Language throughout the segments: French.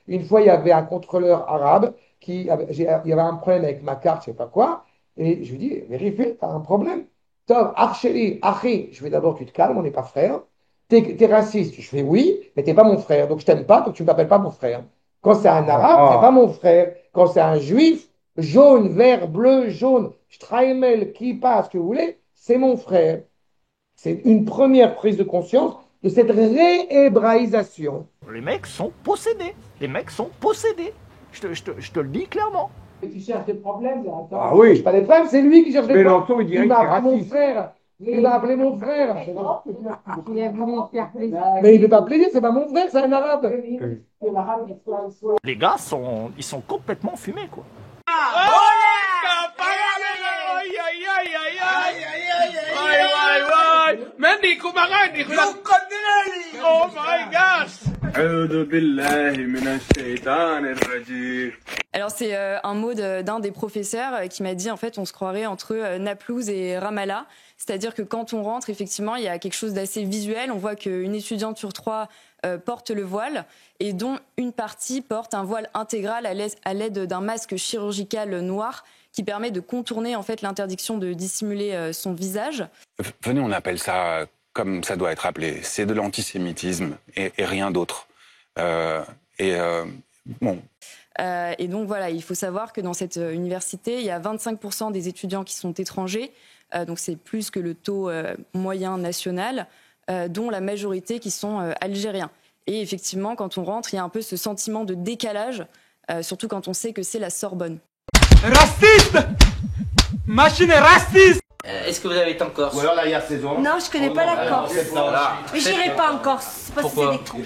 Une fois, il y avait un contrôleur arabe il y avait un problème avec ma carte, je sais pas quoi, et je lui dis, vérifie, tu as un problème. Tom, Archeli, Achi, je vais d'abord, tu te calmes, on n'est pas frères. T'es raciste. Je fais oui, mais t'es pas mon frère, donc je t'aime pas, donc tu ne m'appelles pas mon frère. Quand c'est un arabe, c'est pas mon frère. Quand c'est un juif, jaune, vert, bleu, jaune, Streimel, Kippa, ce que vous voulez, c'est mon frère. C'est une première prise de conscience de cette réhébraïsation. Les mecs sont possédés. Les mecs sont possédés. Je te le dis clairement. Et tu cherches des problèmes, là. Attends, Ah oui. je cherche pas des problèmes, c'est lui qui cherche des problèmes. Mélenchon, il dirait Il que m'a c'est appelé mon raciste. frère. Il m'a appelé mon frère. Il a voulu faire plaisir. Mais il ne veut pas plaisir, c'est pas mon frère, c'est un arabe. Les gars ils sont complètement fumés, quoi. Oh my gosh! Alors c'est un mot d'un des professeurs qui m'a dit en fait on se croirait entre Naplouse et Ramallah, c'est-à-dire que quand on rentre effectivement il y a quelque chose d'assez visuel, on voit qu'une étudiante sur 3 porte le voile et dont une partie porte un voile intégral à l'aide d'un masque chirurgical noir qui permet de contourner en fait l'interdiction de dissimuler son visage. Venez, on appelle ça comme ça doit être appelé, c'est de l'antisémitisme et rien d'autre. Bon. Et donc voilà, il faut savoir que dans cette université, il y a 25% des étudiants qui sont étrangers, donc c'est plus que le taux moyen national, dont la majorité qui sont algériens. Et effectivement, quand on rentre, il y a un peu ce sentiment de décalage, surtout quand on sait que c'est la Sorbonne. Raciste! Machine est raciste! Est-ce que vous avez été en Corse? Ou alors la saison. Non, je connais pas la Corse. Mais j'irai pas en Corse. Parce que c'est des trous.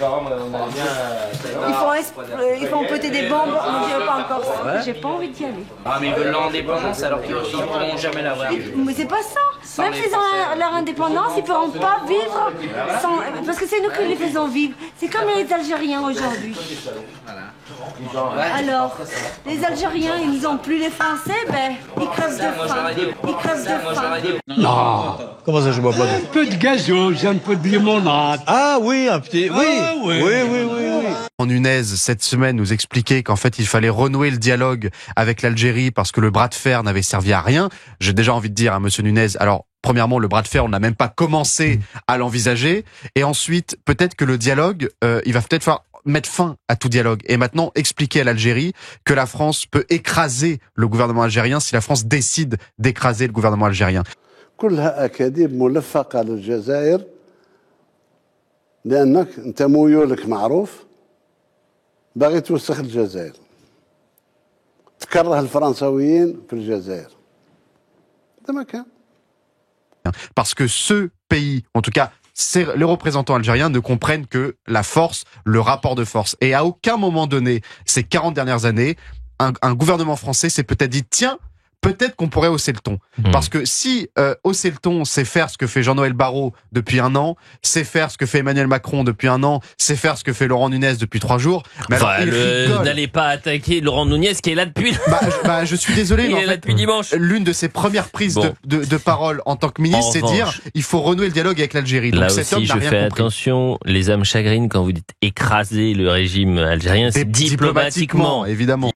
Ils font péter des bombes, mais j'irai pas en Corse. J'ai pas envie d'y aller. Ah, mais ils veulent l'indépendance alors qu'ils ne pourront jamais l'avoir. Mais c'est pas ça. Même s'ils ont leur indépendance, ils ne pourront pas vivre sans... Parce que c'est nous qui les faisons vivre. C'est comme les Algériens aujourd'hui. Alors, les Algériens, ils nous ont plus les Français, ben, ils crèvent de faim. Ils crèvent de faim. Non. Comment ça, je bois pas Un peu de gazoz, un peu de limonade. Ah oui, un petit... Oui, Ah, oui. oui. Nunez, cette semaine, nous expliquait qu'en fait, il fallait renouer le dialogue avec l'Algérie parce que le bras de fer n'avait servi à rien. J'ai déjà envie de dire à monsieur Nunez, alors, premièrement, le bras de fer, on n'a même pas commencé à l'envisager. Et ensuite, peut-être que le dialogue, il va peut-être falloir mettre fin à tout dialogue et maintenant expliquer à l'Algérie que la France peut écraser le gouvernement algérien si la France décide d'écraser le gouvernement algérien. كلها أكاذيب ملفقة للجزائر لأنك أنت ميولك معروف باغي توسخ الجزائر تكره الفرنساويين في الجزائر هذا ما كان. Parce que ce pays, en tout cas les représentants algériens, ne comprennent que la force, le rapport de force. Et à aucun moment donné, ces 40 dernières années, un gouvernement français s'est peut-être dit, tiens, peut-être qu'on pourrait hausser le ton. Parce que si hausser le ton, c'est faire ce que fait Jean-Noël Barrot depuis 1 an, c'est faire ce que fait Emmanuel Macron depuis 1 an, c'est faire ce que fait Laurent Nunez depuis 3 jours. Mais alors, n'allez pas attaquer Laurent Nunez qui est là depuis... je suis désolé, il mais est là depuis dimanche. L'une de ses premières prises de parole en tant que ministre, c'est dire il faut renouer le dialogue avec l'Algérie. Là Donc cet homme aussi, n'a je rien fais compris. attention, les âmes chagrines quand vous dites écraser le régime algérien, c'est diplomatiquement. Évidemment.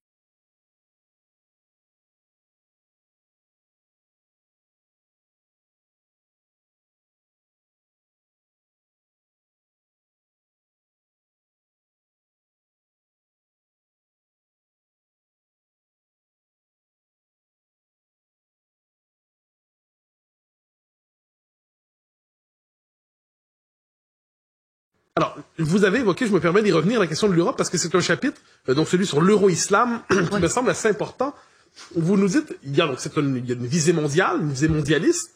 Alors, vous avez évoqué, je me permets d'y revenir, la question de l'Europe, parce que c'est un chapitre, donc celui sur l'euro-islam, qui me semble assez important. Vous nous dites, il y a une visée mondiale, une visée mondialiste,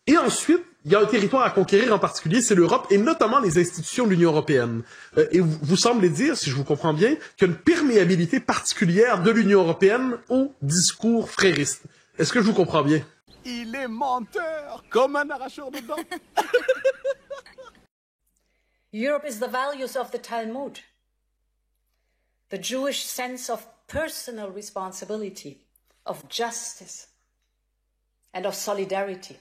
et ensuite, il y a un territoire à conquérir en particulier, c'est l'Europe, et notamment les institutions de l'Union européenne. Et vous semblez dire, si je vous comprends bien, qu'il y a une perméabilité particulière de l'Union européenne au discours frériste. Est-ce que je vous comprends bien? Il est menteur, comme un arracheur de dents. Europe is the values of the Talmud, the Jewish sense of personal responsibility, of justice, and of solidarity.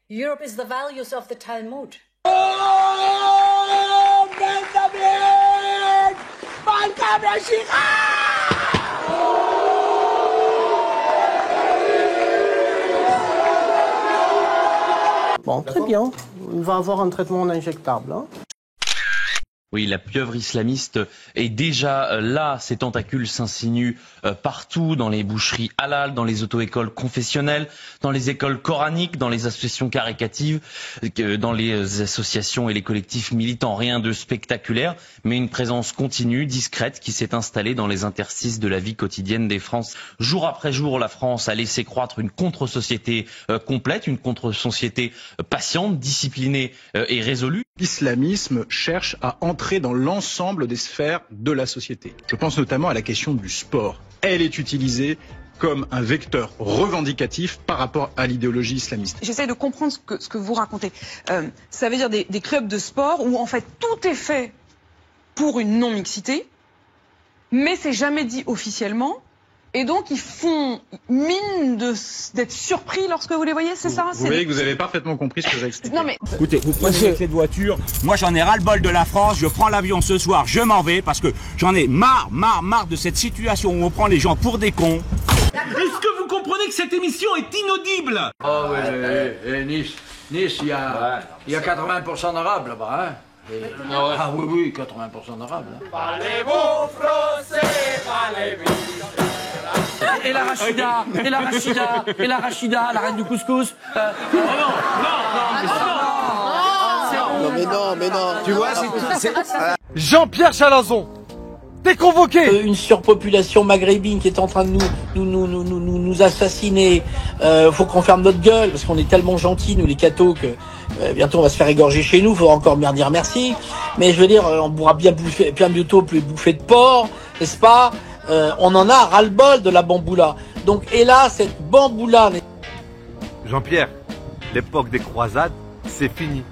Europe is the values of the Talmud. Oh, Benjamin! Mein comme la girafe! Bon, très bien. Il va avoir un traitement injectable. Hein. Oui, la pieuvre islamiste est déjà là. Ses tentacules s'insinuent partout, dans les boucheries halal, dans les auto-écoles confessionnelles, dans les écoles coraniques, dans les associations caritatives, dans les associations et les collectifs militants. Rien de spectaculaire, mais une présence continue, discrète, qui s'est installée dans les interstices de la vie quotidienne des Français. Jour après jour, la France a laissé croître une contre-société complète, une contre-société patiente, disciplinée et résolue. L'islamisme cherche à entrer dans l'ensemble des sphères de la société. Je pense notamment à la question du sport. Elle est utilisée comme un vecteur revendicatif par rapport à l'idéologie islamiste. J'essaie de comprendre ce que vous racontez. Ça veut dire des clubs de sport où en fait tout est fait pour une non-mixité, mais c'est jamais dit officiellement. Et donc, ils font mine d'être surpris lorsque vous les voyez, c'est ça? Vous voyez que vous avez parfaitement compris ce que j'ai expliqué. Non mais... Écoutez, vous prenez les clés de voiture, moi j'en ai ras-le-bol de la France, je prends l'avion ce soir, je m'en vais, parce que j'en ai marre de cette situation où on prend les gens pour des cons. Est-ce que vous comprenez que cette émission est inaudible? Oh oui, Nice, il y a 80% d'arabes là-bas, hein? Ah oui, 80% d'arabes. Parlez-vous français, parlez-vous. Et la Rachida, la reine du couscous. Non, mais non. Tu vois, c'est... Jean-Pierre Chalazon, t'es convoqué. Une surpopulation maghrébine qui est en train de nous assassiner. Faut qu'on ferme notre gueule parce qu'on est tellement gentils, nous les cathos, que bientôt on va se faire égorger chez nous. Faudra encore bien dire merci. Mais je veux dire, on pourra bien bientôt plus bouffer de porc, n'est-ce pas? On en a ras-le-bol de la bamboula. Donc, et là, cette bamboula... Jean-Pierre, l'époque des croisades, c'est fini.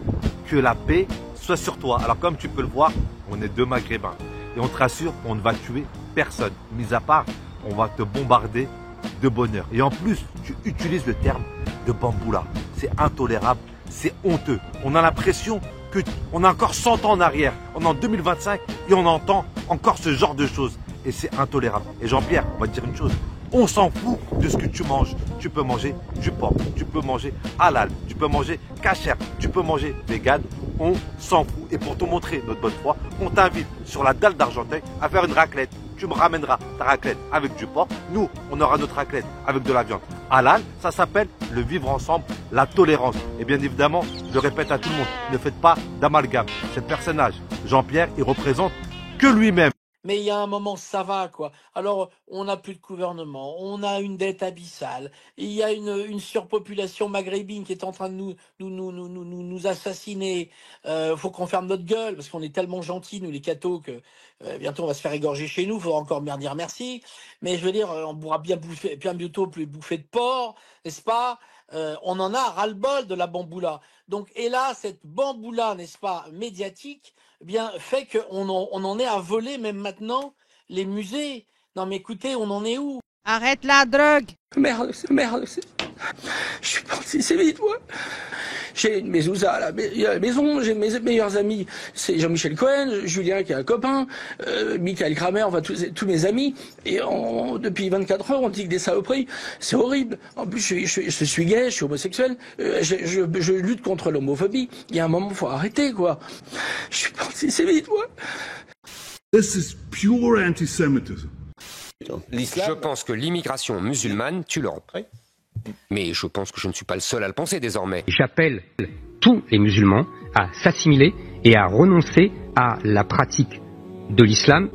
Que la paix soit sur toi. Alors, comme tu peux le voir, on est deux Maghrébins. Et on te rassure, on ne va tuer personne. Mis à part, on va te bombarder de bonheur. Et en plus, tu utilises le terme de bamboula. C'est intolérable, c'est honteux. On a l'impression qu'on a encore 100 ans en arrière. On est en 2025 et on entend encore ce genre de choses. Et c'est intolérable. Et Jean-Pierre, on va te dire une chose. On s'en fout de ce que tu manges. Tu peux manger du porc, tu peux manger halal, tu peux manger kasher, tu peux manger vegan. On s'en fout. Et pour te montrer notre bonne foi, on t'invite sur la dalle d'Argenteuil à faire une raclette. Tu me ramèneras ta raclette avec du porc. Nous, on aura notre raclette avec de la viande. Halal, ça s'appelle le vivre ensemble, la tolérance. Et bien évidemment, je répète à tout le monde, ne faites pas d'amalgame. Ce personnage, Jean-Pierre, il représente que lui-même. Mais il y a un moment, ça va, quoi. Alors, on n'a plus de gouvernement, on a une dette abyssale, il y a une surpopulation maghrébine qui est en train de nous assassiner. Faut qu'on ferme notre gueule, parce qu'on est tellement gentils, nous les cathos, que bientôt on va se faire égorger chez nous, faudra encore bien dire merci. Mais je veux dire, on pourra bien bientôt plus bouffer de porc, n'est-ce pas? On en a ras-le-bol de la bamboula. Donc, et là, cette bamboula, n'est-ce pas, médiatique, bien fait qu'on en est à voler même maintenant les musées. Non mais écoutez, on en est où? Arrête la drogue. Merde. Je suis parti, c'est vite, moi. J'ai mes zouzas à la maison, j'ai mes meilleurs amis. C'est Jean-Michel Cohen, Julien qui est un copain, Michael Kramer, enfin tous mes amis. Et depuis 24 heures, on dit que des saloperies. C'est horrible. En plus, je suis gay, je suis homosexuel. Je lutte contre l'homophobie. Il y a un moment, faut arrêter, quoi. Je suis parti, c'est vite, moi. This is pure anti-Semitism. Je pense que l'immigration musulmane tue l'Europe. Mais je pense que je ne suis pas le seul à le penser désormais. J'appelle tous les musulmans à s'assimiler et à renoncer à la pratique de l'islam,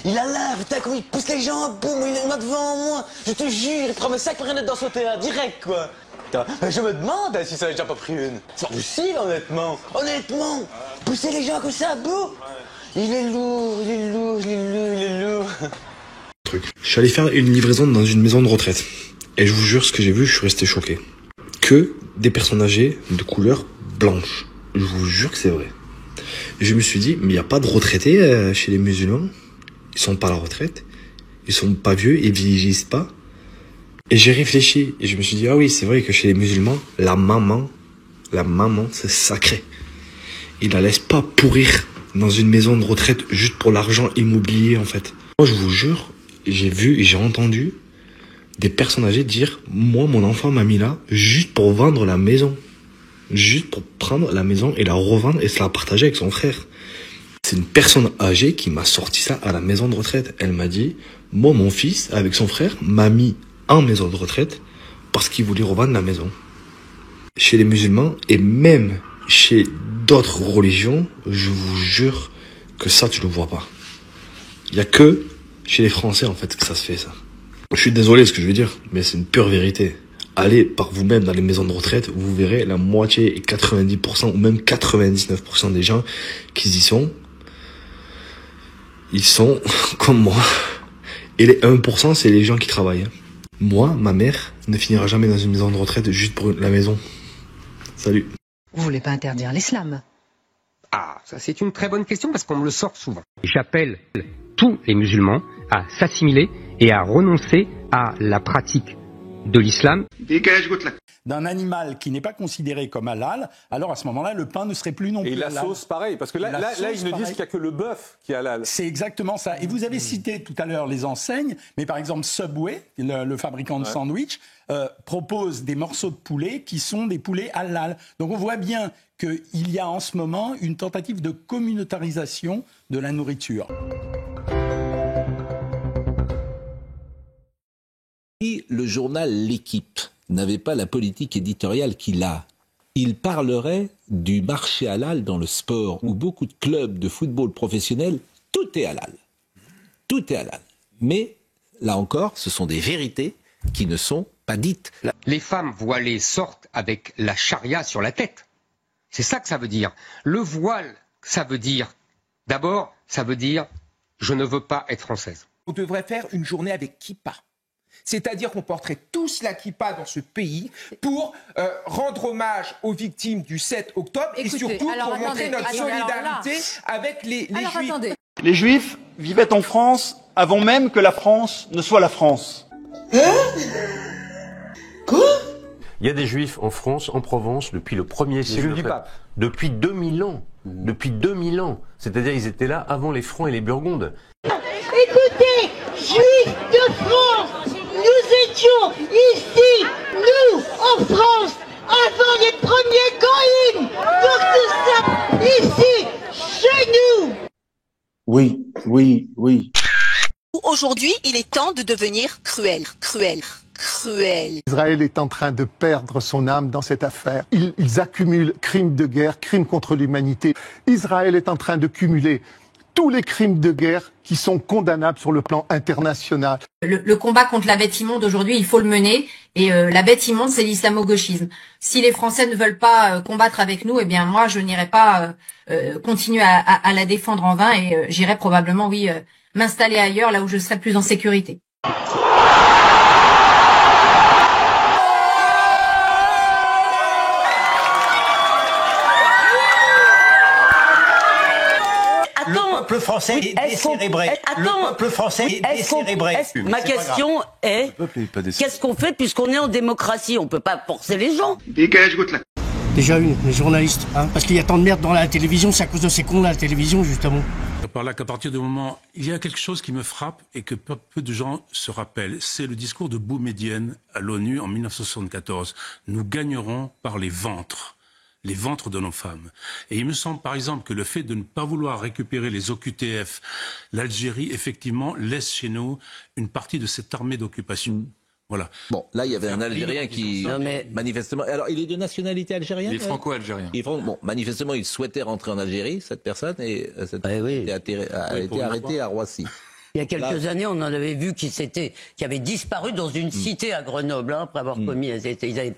Il a l'air, putain, comme il pousse les gens, boum, il est là devant moi. Je te jure, il prend mes sacs pour rien être dans son théâtre, direct, quoi. Putain, je me demande si ça n'a déjà pas pris une. C'est pas possible, honnêtement. Pousser les gens comme ça à bout. Il est lourd. Je suis allé faire une livraison dans une maison de retraite. Et je vous jure, ce que j'ai vu, je suis resté choqué. Que des personnes âgées de couleur blanche. Je vous jure que c'est vrai. Et je me suis dit, mais il n'y a pas de retraités chez les musulmans. Ils sont pas à la retraite. Ils sont pas vieux, ils vieillissent pas. Et j'ai réfléchi et je me suis dit, ah oui, c'est vrai que chez les musulmans, la maman, c'est sacré. Ils la laissent pas pourrir dans une maison de retraite juste pour l'argent immobilier, en fait. Moi, je vous jure, j'ai vu et j'ai entendu des personnes âgées dire, moi, mon enfant m'a mis là juste pour vendre la maison. Juste pour prendre la maison et la revendre et se la partager avec son frère. C'est une personne âgée qui m'a sorti ça à la maison de retraite. Elle m'a dit, moi, mon fils, avec son frère, m'a mis en maison de retraite parce qu'il voulait revendre la maison. Chez les musulmans et même chez d'autres religions, je vous jure que ça, tu le vois pas. Il y a que chez les Français, en fait, que ça se fait, ça. Je suis désolé ce que je veux dire, mais c'est une pure vérité. Allez par vous-même dans les maisons de retraite, vous verrez la moitié et 90% ou même 99% des gens qui y sont, ils sont comme moi. Et les 1%, c'est les gens qui travaillent. Moi, ma mère ne finira jamais dans une maison de retraite juste pour la maison. Salut. Vous voulez pas interdire l'islam? Ah, ça c'est une très bonne question parce qu'on me le sort souvent. J'appelle tous les musulmans à s'assimiler et à renoncer à la pratique de l'islam. D'un animal qui n'est pas considéré comme halal, alors à ce moment-là, le pain ne serait plus non plus halal. Et la sauce, pareil, parce que là ils ne disent qu'il n'y a que le bœuf qui est halal. C'est exactement ça. Et vous avez cité tout à l'heure les enseignes, mais par exemple Subway, le fabricant de sandwich, propose des morceaux de poulet qui sont des poulets halal. Donc on voit bien qu'il y a en ce moment une tentative de communautarisation de la nourriture. Si le journal L'Équipe n'avait pas la politique éditoriale qu'il a, il parlerait du marché halal dans le sport, où beaucoup de clubs de football professionnels, tout est halal. Tout est halal. Mais, là encore, ce sont des vérités qui ne sont pas dites. Les femmes voilées sortent avec la charia sur la tête. C'est ça que ça veut dire. Le voile, ça veut dire, d'abord, ça veut dire, je ne veux pas être française. On devrait faire une journée avec kippa. C'est-à-dire qu'on porterait tous la kippa dans ce pays pour rendre hommage aux victimes du 7 octobre et surtout pour montrer notre solidarité avec les Juifs. Les Juifs vivaient en France avant même que la France ne soit la France. Quoi ? Il y a des Juifs en France, en Provence, depuis le 1er siècle. Depuis 2000 ans. Depuis 2000 ans. C'est-à-dire ils étaient là avant les Francs et les Burgondes. Écoutez, Juifs de France, nous étions ici, nous, en France, avant les premiers goïms. Donc nous sommes ici, chez nous. Oui, oui, oui. Aujourd'hui, il est temps de devenir cruel. Israël est en train de perdre son âme dans cette affaire. Ils accumulent crimes de guerre, crimes contre l'humanité. Israël est en train de cumuler tous les crimes de guerre qui sont condamnables sur le plan international. Le combat contre la bête immonde aujourd'hui, il faut le mener. Et la bête immonde, c'est l'islamo-gauchisme. Si les Français ne veulent pas combattre avec nous, eh bien moi, je n'irai pas continuer à la défendre en vain et j'irai probablement, oui, m'installer ailleurs, là où je serai plus en sécurité. Le peuple français est décérébré. Le peuple français est décérébré. Ma question est, qu'est-ce qu'on fait puisqu'on est en démocratie? On peut pas forcer les gens. Déjà une, les journalistes, hein, parce qu'il y a tant de merde dans la télévision, c'est à cause de ces cons là, la télévision, justement. Par là qu'à partir du moment, il y a quelque chose qui me frappe et que peu de gens se rappellent, c'est le discours de Boumedienne à l'ONU en 1974. Nous gagnerons par les ventres de nos femmes. Et il me semble par exemple que le fait de ne pas vouloir récupérer les OQTF, l'Algérie effectivement laisse chez nous une partie de cette armée d'occupation. Voilà. Bon, là, il y avait un Algérien qui, manifestement... Alors, il est de nationalité algérienne? Il est franco-algérien. Bon, manifestement, il souhaitait rentrer en Algérie, cette personne, et cette personne a été arrêtée à Roissy. Il y a quelques années, on en avait vu qui avait disparu dans une cité à Grenoble, hein, après avoir commis. Ils n'avaient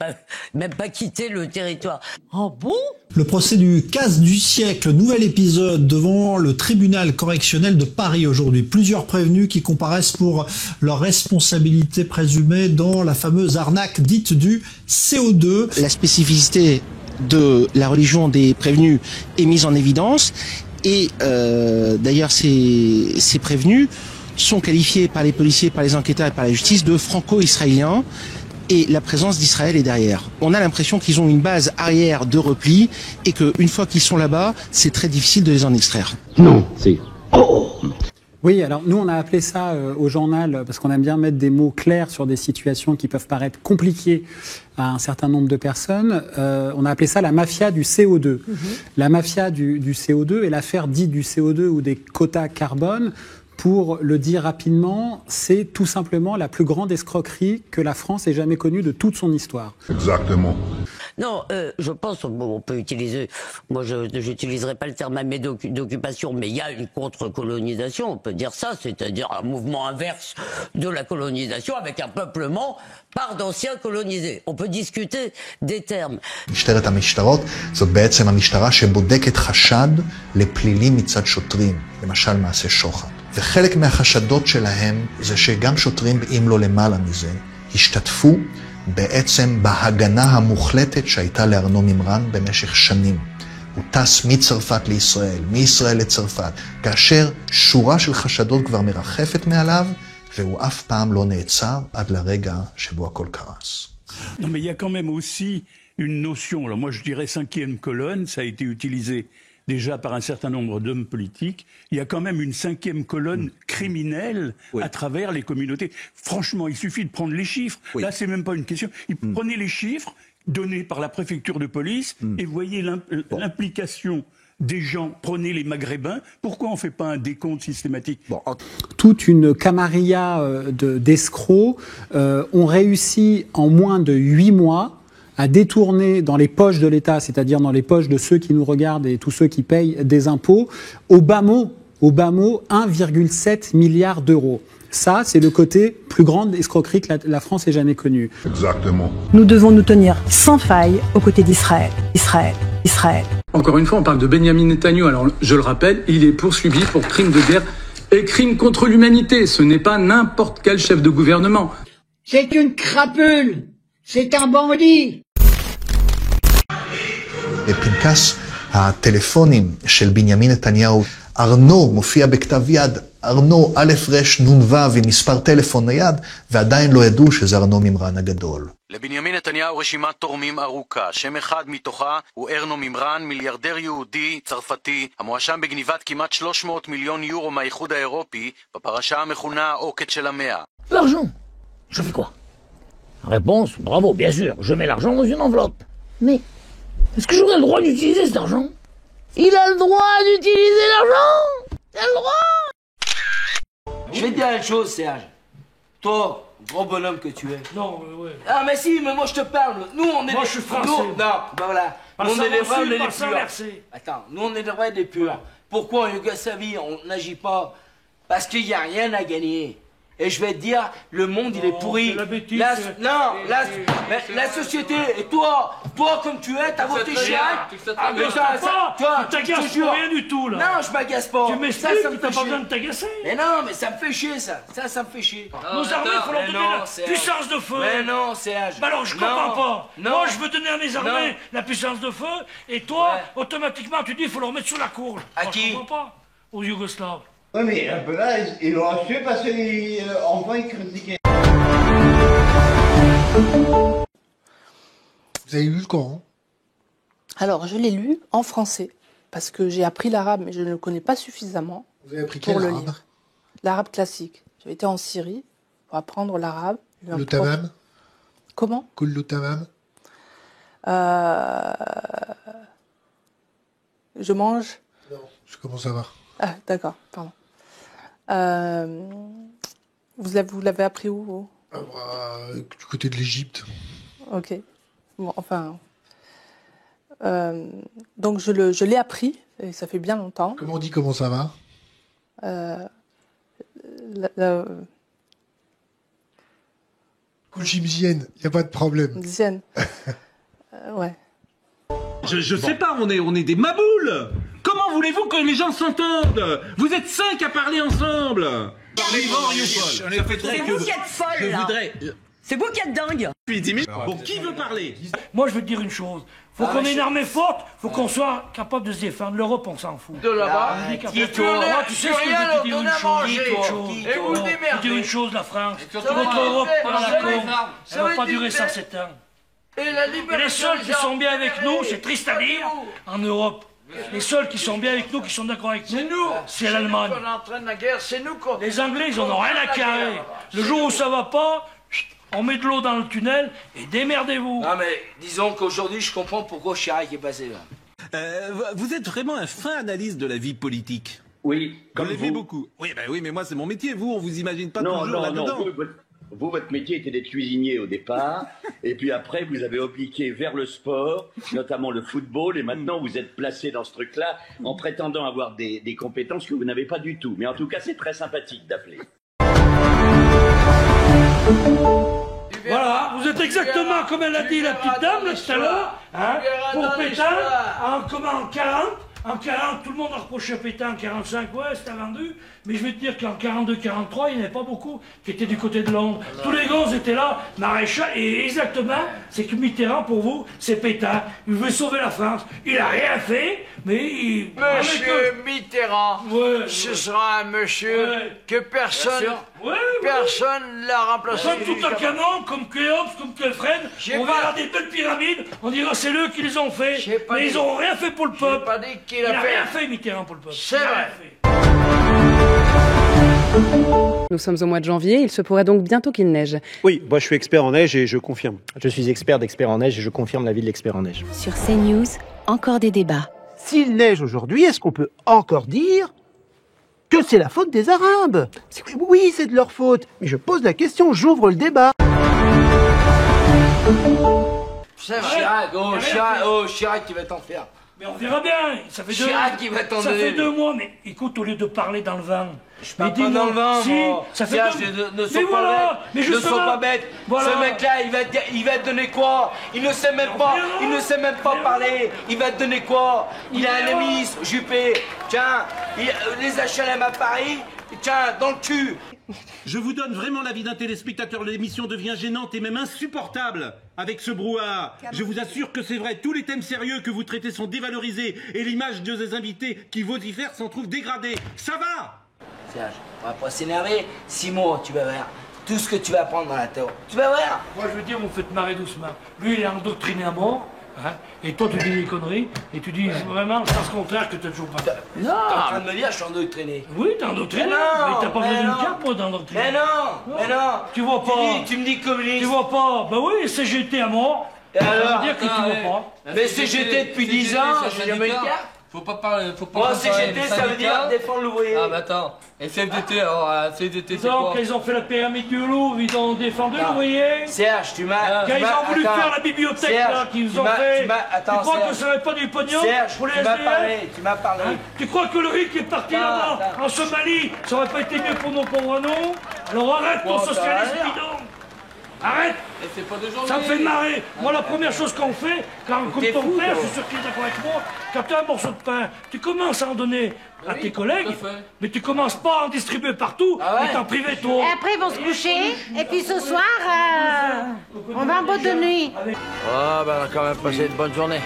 même pas quitté le territoire. Oh bon? Le procès du casse du siècle, nouvel épisode devant le tribunal correctionnel de Paris aujourd'hui. Plusieurs prévenus qui comparaissent pour leur responsabilité présumée dans la fameuse arnaque dite du CO2. La spécificité de la religion des prévenus est mise en évidence. Et d'ailleurs, ces prévenus sont qualifiés par les policiers, par les enquêteurs et par la justice de franco-israéliens. Et la présence d'Israël est derrière. On a l'impression qu'ils ont une base arrière de repli et qu'une fois qu'ils sont là-bas, c'est très difficile de les en extraire. Non, c'est... Oui, alors nous on a appelé ça au journal, parce qu'on aime bien mettre des mots clairs sur des situations qui peuvent paraître compliquées à un certain nombre de personnes, on a appelé ça la mafia du CO2. La mafia du CO2 et l'affaire dite du CO2 ou des quotas carbone, pour le dire rapidement, c'est tout simplement la plus grande escroquerie que la France ait jamais connue de toute son histoire. Exactement. Non, je pense on peut utiliser, moi je n'utiliserai pas le terme armée d'occupation, mais il y a une contre-colonisation, on peut dire ça, c'est-à-dire un mouvement inverse de la colonisation avec un peuplement par d'anciens colonisés. On peut discuter des termes. משטרת המשטרות זאת בעצם המשטרה שבודקת חשד לפלילים מצד שוטרים, למשל מעשה שוחד. וחלק מהחשדות שלהם זה שגם שוטרים, אם לא למעלה מזה, השתתפו בעצם בהגנה המוחלטת שהייתה לארנו מימרן במשך שנים. הוא טס מצרפת לישראל, מישראל לצרפת, כאשר שורה של חשדות כבר מרחפת מעליו, והוא אף פעם לא נעצר עד לרגע שבו הכל קרס. Non, mais il y a quand même aussi une notion, alors moi je dirais cinquième colonne, ça a été utilisé déjà par un certain nombre d'hommes politiques, il y a quand même une cinquième colonne criminelle à travers les communautés. Franchement, il suffit de prendre les chiffres. Là, c'est même pas une question. Prenez les chiffres donnés par la préfecture de police et voyez l'implication des gens. Prenez les Maghrébins. Pourquoi on ne fait pas un décompte systématique? Toute une camarilla d'escrocs ont réussi en moins de 8 mois à détourner dans les poches de l'État, c'est-à-dire dans les poches de ceux qui nous regardent et tous ceux qui payent des impôts, au bas mot 1,7 milliard d'euros. Ça, c'est le côté plus grande escroquerie que la France ait jamais connue. Exactement. Nous devons nous tenir sans faille aux côtés d'Israël. Israël. Israël. Encore une fois, on parle de Benyamin Netanyahou. Alors, je le rappelle, il est poursuivi pour crimes de guerre et crimes contre l'humanité. Ce n'est pas n'importe quel chef de gouvernement. C'est une crapule. C'est un bandit. בפנקס הטלפונים של בנימין נתניהו, ארנו מופיע בכתב יד, ארנו א' ר' נ' ו' עם מספר טלפון נייד, ועדיין לא ידעו שזה ארנו מימרן הגדול. לבנימין נתניהו רשימת תורמים ארוכה, שם אחד מתוכה הוא ארנו מימרן, מיליארדר יהודי צרפתי, המואשם בגניבת כמעט 300 מיליון יורו מהאיחוד האירופי, בפרשה המכונה העוקץ של המאה. L'argent, je fais quoi? Réponse, bravo, bien sûr, je mets l'argent dans une enveloppe. Mais, est-ce que j'aurais le droit d'utiliser cet argent? Il a le droit d'utiliser l'argent! Il a le droit! Je vais te dire une chose, Serge. Toi, gros bonhomme que tu es. Non, ouais. Ah, mais si, mais moi je te parle. Nous, on est moi, les... je suis français. Nous, non, bah voilà. Nous, on est les vrais, on est les purs. Attends, nous, on est les vrais des purs. Pourquoi en Yougoslavie, on n'agit pas? Parce qu'il n'y a rien à gagner. Et je vais te dire, le monde il est pourri. La société, et toi comme tu es, t'as voté Chirac. Ah mais toi, tu t'agaces pour rien du tout là. Non, je m'agace pas. Tu m'expliques que t'as pas besoin de t'agacer. Mais non, mais ça me fait chier ça. Ça me fait chier. Nos armées, il faut leur donner la puissance de feu. Mais non, Serge. Bah alors je comprends pas. Moi je veux donner à mes armées la puissance de feu, et toi, automatiquement tu dis il faut leur mettre sous la cour. À qui? Je comprends pas. Aux Yougoslaves. Oui, mais un peu là, ils l'ont acheté parce qu'enfin ils critiquaient. Vous avez lu le Coran? Alors, je l'ai lu en français, parce que j'ai appris l'arabe, mais je ne le connais pas suffisamment. Vous avez appris pour quel le arabe? lire. L'arabe classique. J'avais été en Syrie pour apprendre l'arabe. Le tamam? Comment? Kullu tamam? Je mange? Non, je commence à voir. Ah, d'accord, pardon. Vous l'avez appris où, vous? Du côté de l'Égypte. Ok. Bon, enfin... donc je l'ai appris, et ça fait bien longtemps. Comment on dit comment ça va? Kouchim Zien, il n'y a pas de problème. Zien. Ouais. Je sais pas, on est des maboules. Comment voulez-vous que les gens s'entendent? Vous êtes 5 à parler ensemble. C'est vous qui êtes folle, là. C'est vous qui êtes dingue. Puis 10 minutes. Bon, qui veut parler? Moi, je veux te dire une chose. Faut qu'on ait une armée forte, faut qu'on soit capable de se défendre. L'Europe, on s'en fout. De là-bas, tu sais ce que je veux te dire une chose. Et vous Je veux dire une chose, la France. Notre Europe, pendant la con, ça va pas durer 107 ans. Et les seuls qui sont bien avec nous, c'est triste à dire, en Europe. Les seuls qui sont bien avec nous, qui sont d'accord avec nous, c'est l'Allemagne. On entraîne la guerre, c'est nous qu'on... Les Anglais, ils en ont rien à carrer. Le jour où ça va pas, on met de l'eau dans le tunnel et démerdez-vous. Non mais disons qu'aujourd'hui, je comprends pourquoi Chirac est passé là. Vous êtes vraiment un fin analyste de la vie politique. Oui, comme vous l'aimez vous. beaucoup. Oui, ben oui, mais moi c'est mon métier. Vous, on vous imagine pas Non, toujours là-dedans. Vous, votre métier était d'être cuisinier au départ, et puis après, vous avez obliqué vers le sport, notamment le football, et maintenant vous êtes placé dans ce truc-là en prétendant avoir des compétences que vous n'avez pas du tout. Mais en tout cas, c'est très sympathique d'appeler. Voilà, vous êtes exactement comme elle a dit la petite dame là tout à l'heure, hein, pour Pétain, en 40. En 40, tout le monde a reproché à Pétain, en 45, ouais, c'était vendu. Mais je vais te dire qu'en 42, 43, il n'y en avait pas beaucoup qui étaient du côté de Londres. Tous les gars étaient là, Maréchal, et exactement, c'est que Mitterrand, pour vous, c'est Pétain. Il veut sauver la France. Il a rien fait, mais il... Monsieur Mitterrand, ce sera un monsieur que personne ne l'a remplacé. Comme Toutankhamon, comme Khéops, comme Kefren, on verra des belles pyramides, on dira c'est eux qui les ont fait, mais ils n'ont rien fait pour le peuple. Il n'a rien fait, Mitterrand, pour le peuple. C'est vrai. Nous sommes au mois de janvier, il se pourrait donc bientôt qu'il neige. Oui, moi je suis expert en neige et je confirme. Je suis expert d'expert en neige et je confirme l'avis de l'expert en neige. Sur CNews, encore des débats. S'il neige aujourd'hui, est-ce qu'on peut encore dire que c'est la faute des Arabes? Oui, c'est de leur faute, mais je pose la question, j'ouvre le débat. Chirac qui va t'en faire. Mais on verra bien, ça fait Chirac qui va t'en donner. Ça fait 2 mois, mais écoute, au lieu de parler dans le vent, je parle pas dans le vent, si, ça fait ne sont pas bêtes. Voilà. Ce mec-là, il va te donner quoi? Il ne sait même pas parler. Il va te donner quoi? Il a un ministre, Juppé. Tiens, les HLM à Paris, tiens, dans le cul. Je vous donne vraiment l'avis d'un téléspectateur. L'émission devient gênante et même insupportable avec ce brouhaha. Je vous assure que c'est vrai. Tous les thèmes sérieux que vous traitez sont dévalorisés et l'image de ces invités qui vocifèrent s'en trouve dégradée. Ça va? Serge, on va pas s'énerver. 6 mois, tu vas voir. Tout ce que tu vas apprendre dans la théorie. Tu vas voir. Moi, je veux dire, vous me faites marrer doucement. Lui, il est endoctriné à mort. Hein, et toi, tu dis des conneries. Et tu dis vraiment le sens contraire que tu n'as toujours pas. Non, t'es en train de me dire je suis endoctriné. Oui, t'es endoctriné. Mais t'as pas besoin d'une carte pour t'endoctriner. Mais non. Tu vois pas. Tu me dis communiste. Tu vois pas. Bah oui, CGT à mort. Et alors, ça veut dire que tu vois pas. Mais CGT depuis 10 ans, j'ai jamais une carte. Faut pas parler, faut pas. Moi, CGT, ça veut dire défendre l'ouvrier. Ah, bah attends. Et CFDT, alors, CFDT, c'est donc, quoi? ils ont fait la pyramide du Louvre, ils ont défendu l'ouvrier. Serge, tu m'as. Quand ils ont voulu faire la bibliothèque, là, qu'ils ont fait. Tu crois que ça n'avait pas du pognon pour les SDF? Tu m'as parlé. Tu crois que le riz qui est parti là-bas, en Somalie, ça aurait pas été mieux pour nos pauvres non? Alors arrête ton socialisme bidon. Arrête! Ça me fait marrer. Moi, la première chose qu'on fait, comme ton père, je suis sûr qu'il est d'accord avec moi, quand tu as un morceau de pain, tu commences à en donner à tes collègues, mais tu commences pas à en distribuer partout, mais t'en priver toi. Et après, ils vont se coucher, et puis ce soir, on va en boîte de nuit. Ah, ben on a quand même passé une bonne journée.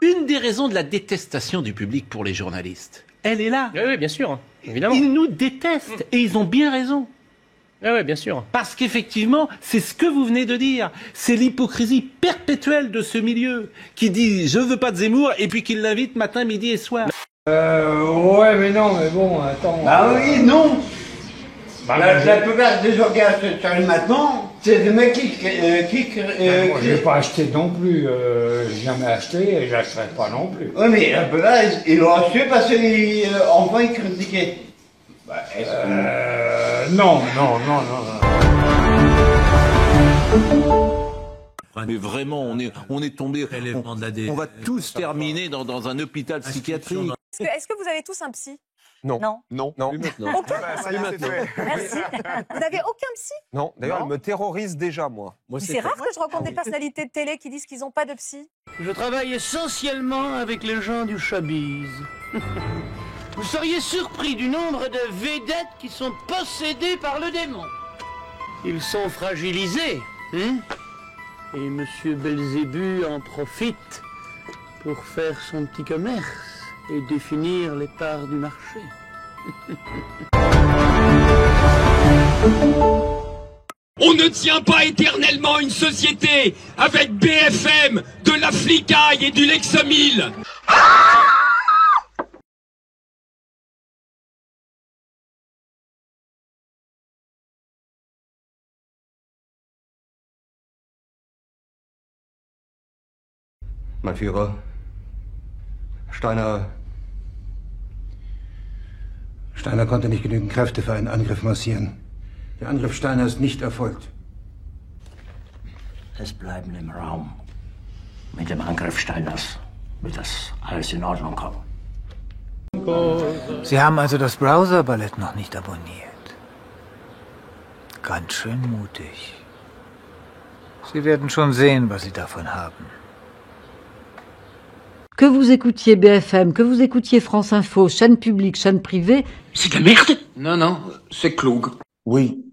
Une des raisons de la détestation du public pour les journalistes, elle est là. Oui, bien sûr, évidemment. Ils nous détestent et ils ont bien raison. Oui, bien sûr. Parce qu'effectivement, c'est ce que vous venez de dire. C'est l'hypocrisie perpétuelle de ce milieu qui dit « je veux pas de Zemmour » et puis qui l'invite matin, midi et soir. Ouais, mais non, mais bon, attends. Ah oui, non. Bah, la plupart des organisateurs maintenant, c'est des mecs qui moi, je n'ai pas acheté non plus. J'ai jamais acheté et je n'achèterai pas non plus. Oui, mais la plupart, ils l'ont acheté parce qu'enfin ils critiquaient. Bah, non. Mais vraiment, on est tombé. On va tous terminer dans un hôpital psychiatrique. Est-ce que vous avez tous un psy? Non. Non. Aucun. Ça y est, c'est fait. Merci. Vous n'avez aucun psy? Non, d'ailleurs, elle me terrorise déjà, moi. C'est rare que je rencontre des personnalités de télé qui disent qu'ils n'ont pas de psy. Je travaille essentiellement avec les gens du showbiz. Vous seriez surpris du nombre de vedettes qui sont possédées par le démon. Ils sont fragilisés, hein? Et Monsieur Belzébu en profite pour faire son petit commerce et définir les parts du marché. On ne tient pas éternellement une société avec BFM, de la flicaille et du Lexomil. Mein Führer, Steiner konnte nicht genügend Kräfte für einen Angriff massieren. Der Angriff Steiner ist nicht erfolgt. Es bleiben im Raum. Mit dem Angriff Steiners wird das alles in Ordnung kommen. Sie haben also das Browser-Ballett noch nicht abonniert. Ganz schön mutig. Sie werden schon sehen, was Sie davon haben. Que vous écoutiez BFM, que vous écoutiez France Info, chaîne publique, chaîne privée... C'est de la merde. Non, c'est klug. Oui.